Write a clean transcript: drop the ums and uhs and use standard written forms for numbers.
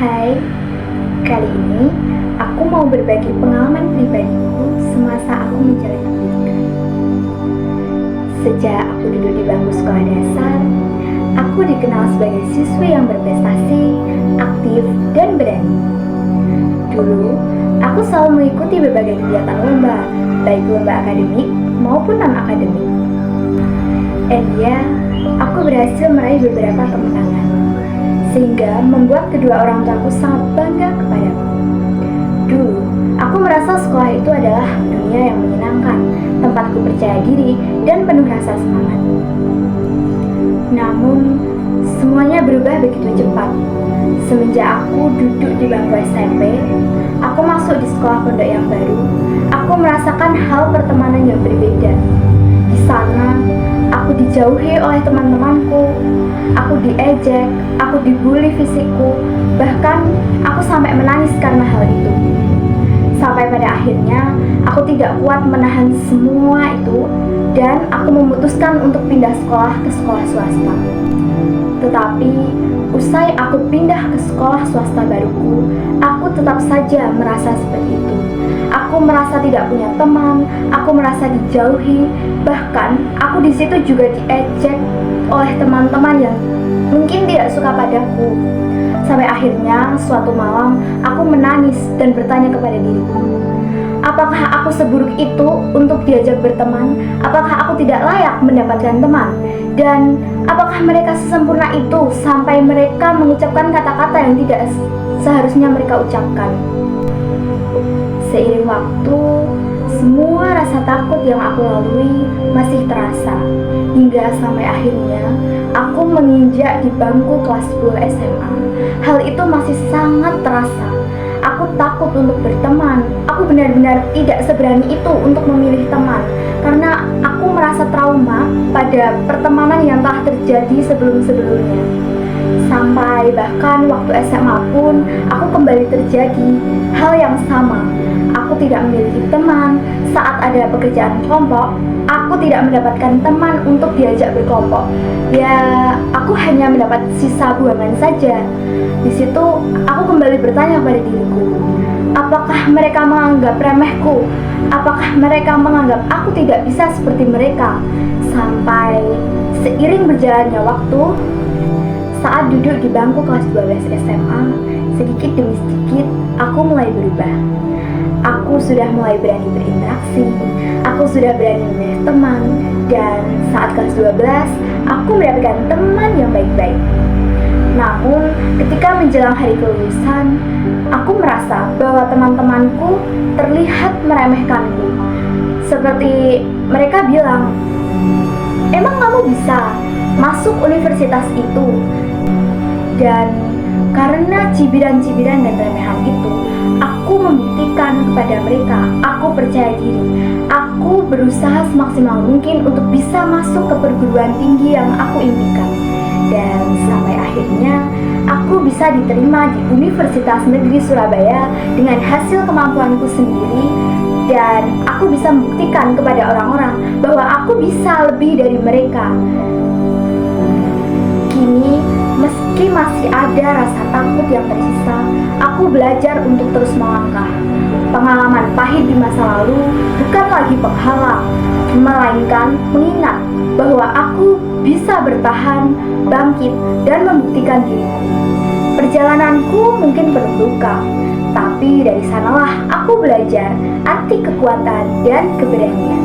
Hai, kali ini aku mau berbagi pengalaman pribadiku semasa aku menjalani pendidikan. Sejak aku duduk di bangku sekolah dasar, aku dikenal sebagai siswi yang berprestasi, aktif, dan berani. Dulu, aku selalu mengikuti berbagai kegiatan lomba, baik lomba akademik maupun non-akademik. Dan ya, aku berhasil meraih beberapa kemenangan, sehingga membuat kedua orang tuaku sangat bangga kepadaku. Dulu, aku merasa sekolah itu adalah dunia yang menyenangkan, tempatku percaya diri dan penuh rasa semangat. Namun, semuanya berubah begitu cepat. Semenjak aku duduk di bangku SMP, aku masuk di sekolah pondok yang baru, aku merasakan hal pertemanan yang berbeda. Di sana, aku dijauhi oleh teman-temanku, aku diejek, aku dibully fisikku, bahkan aku sampai menangis karena hal itu. Sampai pada akhirnya, aku tidak kuat menahan semua itu dan aku memutuskan untuk pindah sekolah ke sekolah swasta. Tetapi, usai aku pindah ke sekolah swasta baruku, aku tetap saja merasa seperti itu. Aku merasa tidak punya teman, aku merasa dijauhi, bahkan aku di situ juga diejek oleh teman-teman yang mungkin tidak suka padaku. Sampai akhirnya suatu malam aku menangis dan bertanya kepada diriku, apakah aku seburuk itu untuk diajak berteman? Apakah aku tidak layak mendapatkan teman? Dan apakah mereka sesempurna itu sampai mereka mengucapkan kata-kata yang tidak seharusnya mereka ucapkan? Seiring waktu, semua rasa takut yang aku lalui masih terasa, hingga sampai akhirnya aku menginjak di bangku kelas 10 SMA. Hal itu masih sangat terasa. Aku takut untuk berteman. Aku benar-benar tidak seberani itu untuk memilih teman, karena aku merasa trauma pada pertemanan yang telah terjadi sebelum-sebelumnya. Sampai bahkan waktu SMA pun aku kembali terjadi hal yang sama. Aku tidak memiliki teman. Saat ada pekerjaan kelompok, aku tidak mendapatkan teman untuk diajak berkelompok. Ya, aku hanya mendapat sisa buangan saja. Di situ aku kembali bertanya pada diriku, apakah mereka menganggap remehku? Apakah mereka menganggap aku tidak bisa seperti mereka? Sampai seiring berjalannya waktu, saat duduk di bangku kelas 12 SMA, sedikit demi sedikit aku mulai berubah. Aku sudah mulai berani berinteraksi, aku sudah berani memilih teman, dan saat kelas 12, aku mendapatkan teman yang baik-baik. Namun, ketika menjelang hari kelulusan, aku merasa bahwa teman-temanku terlihat meremehkanku. Seperti mereka bilang, emang kamu bisa masuk universitas itu? Dan karena cibiran-cibiran dan remehan itu, aku membuktikan kepada mereka, aku percaya diri. Aku berusaha semaksimal mungkin untuk bisa masuk ke perguruan tinggi yang aku impikan. Dan sampai akhirnya, aku bisa diterima di Universitas Negeri Surabaya dengan hasil kemampuanku sendiri. Dan aku bisa membuktikan kepada orang-orang bahwa aku bisa lebih dari mereka. Kini, meski masih ada rasa takut yang tersisa, aku belajar untuk terus melangkah. Pengalaman pahit di masa lalu bukan lagi penghalang, melainkan mengingat bahwa aku bisa bertahan, bangkit, dan membuktikan diriku. Perjalananku mungkin penuh luka, tapi dari sanalah aku belajar arti kekuatan dan keberanian.